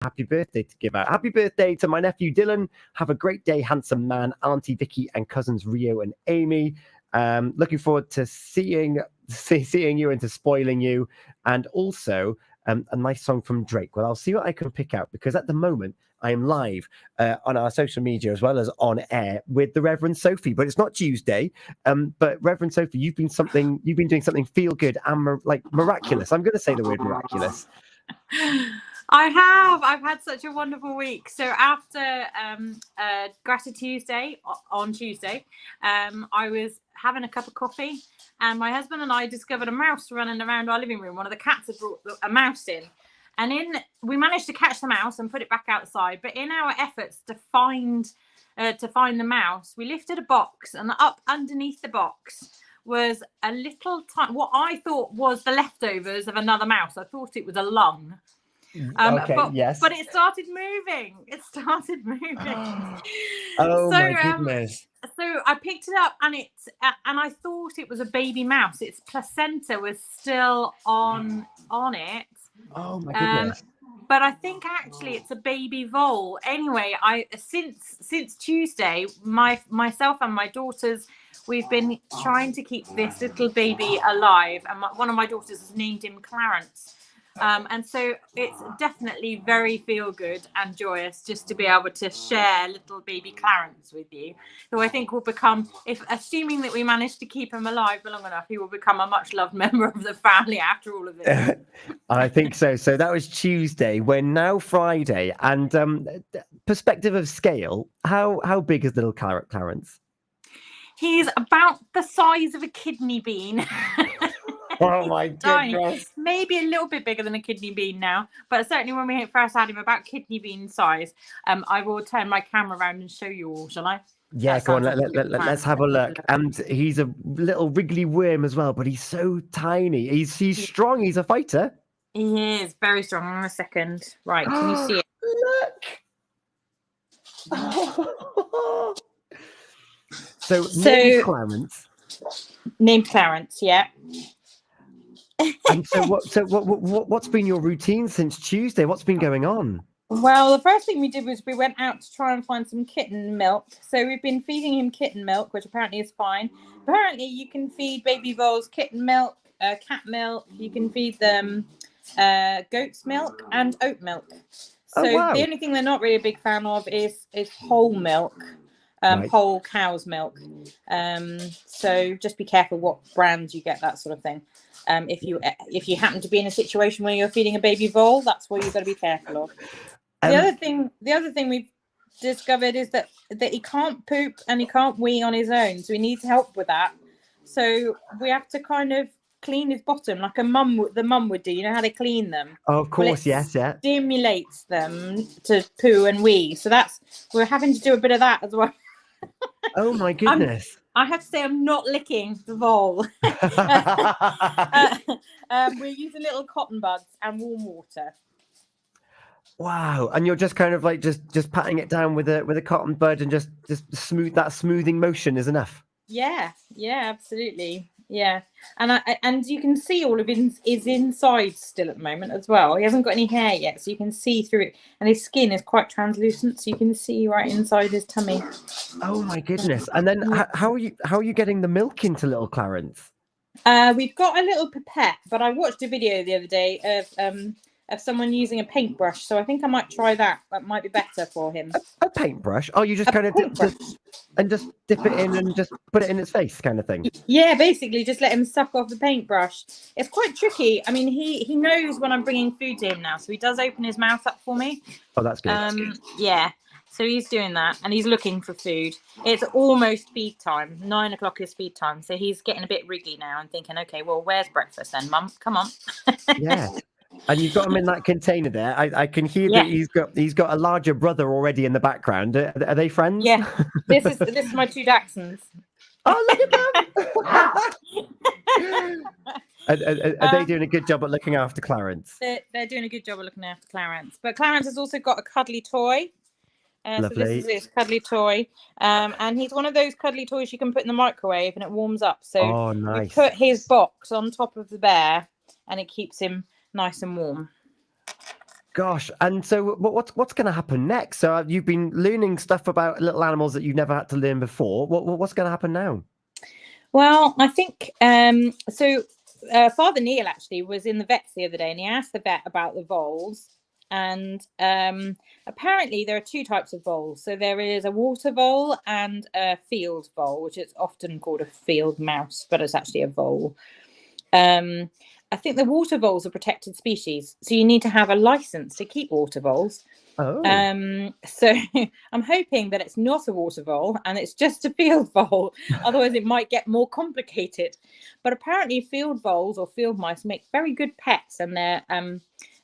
happy birthday to give out. Happy birthday to my nephew Dylan. Have a great day, handsome man, Auntie Vicky, and cousins Rio and Amy. Looking forward to seeing you and to spoiling you. And also a nice song from Drake. Well, I'll see what I can pick out, because at the moment I am live on our social media as well as on air with the Reverend Sophie. But it's not Tuesday. But Reverend Sophie, you've been doing something feel good and miraculous. I'm going to say the word miraculous. I've had such a wonderful week. So after Gratitude Tuesday on Tuesday, I was having a cup of coffee, and my husband and I discovered a mouse running around our living room. One of the cats had brought a mouse in, and we managed to catch the mouse and put it back outside. But in our efforts to find the mouse, we lifted a box, and up underneath the box was a little what I thought was the leftovers of another mouse. I thought it was a lung. Yes. But it started moving. Oh, my goodness. So I picked it up, and I thought it was a baby mouse. Its placenta was still on it. Oh my goodness. But I think actually it's a baby vole. Anyway, since Tuesday, myself and my daughters, we've been trying to keep this little baby alive, and one of my daughters has named him Clarence. And so it's definitely very feel good and joyous just to be able to share little baby Clarence with you, who I think will become, assuming that we manage to keep him alive for long enough, he will become a much loved member of the family after all of this. I think so. So that was Tuesday. We're now Friday, and perspective of scale, how big is little Clarence? He's about the size of a kidney bean. Oh my goodness. Maybe a little bit bigger than a kidney bean now, but certainly when we first had him, about kidney bean size. I will turn my camera around and show you all, shall I? Yeah, go on. Let's have a look. And he's a little wriggly worm as well, but he's so tiny. He's strong. He's a fighter. He is very strong. Hang on a second. Right, can you see it? Look. So named Clarence. Named Clarence, yeah. And so what's been your routine since Tuesday? What's been going on? Well, the first thing we did was we went out to try and find some kitten milk. So we've been feeding him kitten milk, which apparently is fine. Apparently you can feed baby voles kitten milk, cat milk. You can feed them goat's milk and oat milk. So The only thing they're not really a big fan of is whole milk. Right. Whole cow's milk. So just be careful what brands you get, that sort of thing. If you happen to be in a situation where you're feeding a baby vole, that's what you've got to be careful of. The other thing we've discovered is that he can't poop and he can't wee on his own, so he needs help with that. So we have to kind of clean his bottom like the mum would do. You know how they clean them? Oh, of course, yes, yeah. Stimulates them to poo and wee. So we're having to do a bit of that as well. Oh my goodness. I have to say I'm not licking the vole. We're using little cotton buds and warm water. Wow. And you're just kind of like just patting it down with a cotton bud, and just smoothing motion is enough. Yeah, absolutely. Yeah. And you can see all of his inside still at the moment as well. He hasn't got any hair yet, so you can see through it. And his skin is quite translucent, so you can see right inside his tummy. Oh my goodness. And then how are you getting the milk into little Clarence? We've got a little pipette, but I watched a video the other day of someone using a paintbrush, so I think I might try that. That might be better for him. A paintbrush? Oh, you just kind of just dip it in and just put it in his face, kind of thing. Yeah, basically just let him suck off the paintbrush. It's quite tricky. I mean, he knows when I'm bringing food to him now, so he does open his mouth up for me. Oh, that's good. Yeah, so he's doing that, and he's looking for food. It's almost feed time. 9 o'clock is feed time, so he's getting a bit wriggly now and thinking, okay, well, where's breakfast then, Mum? Come on. Yeah. And you've got him in that container there. I can hear that he's got a larger brother already in the background. Are they friends? Yeah. This is my two Dachshunds. Oh, look at them! Are they doing a good job at looking after Clarence? They're doing a good job of looking after Clarence. But Clarence has also got a cuddly toy. So this is his cuddly toy. And he's one of those cuddly toys you can put in the microwave and it warms up. So nice. you put his box on top of the bear and it keeps him nice and warm. Gosh, and so what's going to happen next? So you've been learning stuff about little animals that you've never had to learn before. What's going to happen now? Well, I think Father Neil actually was in the vet's the other day, and he asked the vet about the voles. And apparently there are two types of voles. So there is a water vole and a field vole, which is often called a field mouse, but it's actually a vole. I think the water voles are protected species, so you need to have a license to keep water voles. Oh. So I'm hoping that it's not a water vole and it's just a field vole. Otherwise, it might get more complicated. But apparently, field voles or field mice make very good pets, and they're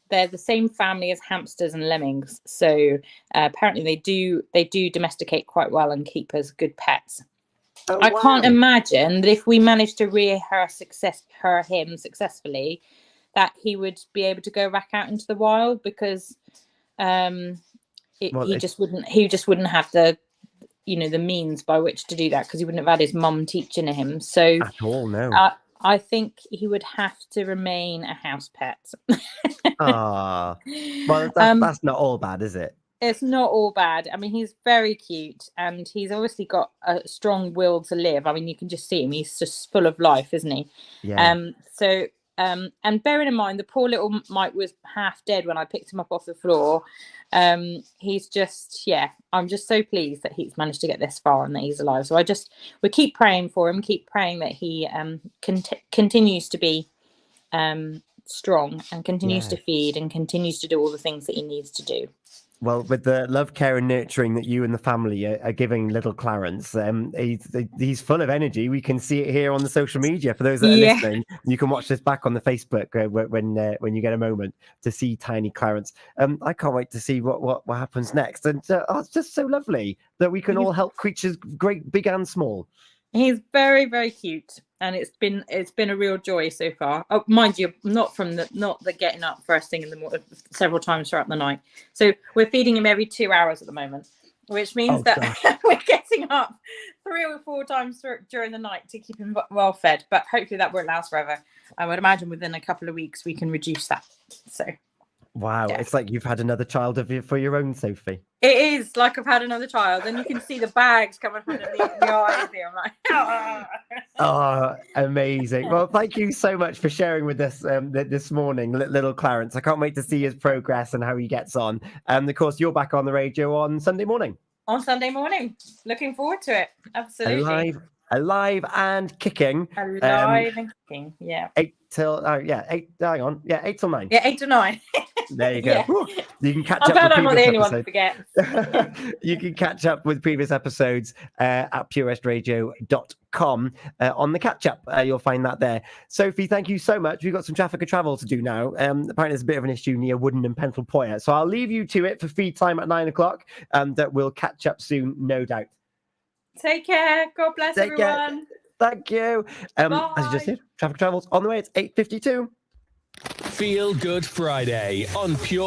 the same family as hamsters and lemmings. So apparently, they do domesticate quite well and keep as good pets. Oh, I wow. can't imagine that if we managed to rear him successfully, that he would be able to go back out into the wild, because he just wouldn't have the the means by which to do that, because he wouldn't have had his mum teaching him. So At all, no. I think he would have to remain a house pet. Ah, well, that's not all bad, is it? It's not all bad. I mean, he's very cute, and he's obviously got a strong will to live. I mean, you can just see him; he's just full of life, isn't he? Yeah. And bearing in mind, the poor little mite was half dead when I picked him up off the floor. He's just, I'm just so pleased that he's managed to get this far and that he's alive. So we keep praying for him, keep praying that he continues to be strong and continues to feed and continues to do all the things that he needs to do. Well, with the love, care, and nurturing that you and the family are giving little Clarence, he's full of energy. We can see it here on the social media. For those that are listening, you can watch this back on the Facebook when you get a moment to see tiny Clarence. I can't wait to see what happens next. And it's just so lovely that we can all help creatures, great, big, and small. He's very, very cute, and it's been a real joy so far. Oh, mind you, not the getting up first thing in the morning, several times throughout the night. So we're feeding him every 2 hours at the moment, which means that we're getting up 3 or 4 times during the night to keep him well fed. But hopefully that won't last forever. I would imagine within a couple of weeks we can reduce that. So. Wow, it's like you've had another child for your own, Sophie. It is like I've had another child, and you can see the bags coming underneath the eyes here. I'm like, oh, amazing. Well, thank you so much for sharing with us this morning, little Clarence. I can't wait to see his progress and how he gets on. And of course, you're back on the radio on Sunday morning. On Sunday morning. Looking forward to it. Absolutely. Alive and kicking. Alive and kicking, yeah. 8 till 9. Yeah, 8 till 9. There you go. Yeah. You can catch up. I'm not the only one to forget. You can catch up with previous episodes at purewestradio.com on the catch up. You'll find that there. Sophie, thank you so much. We've got some traffic and travel to do now. Apparently, there's a bit of an issue near Wooden and Pentle Poyer. So I'll leave you to it for feed time at 9 o'clock. That we'll catch up soon, no doubt. Take care. God bless everyone. Care. Thank you. As you just said, traffic travels on the way. It's 8:52. Feel Good Friday on Pure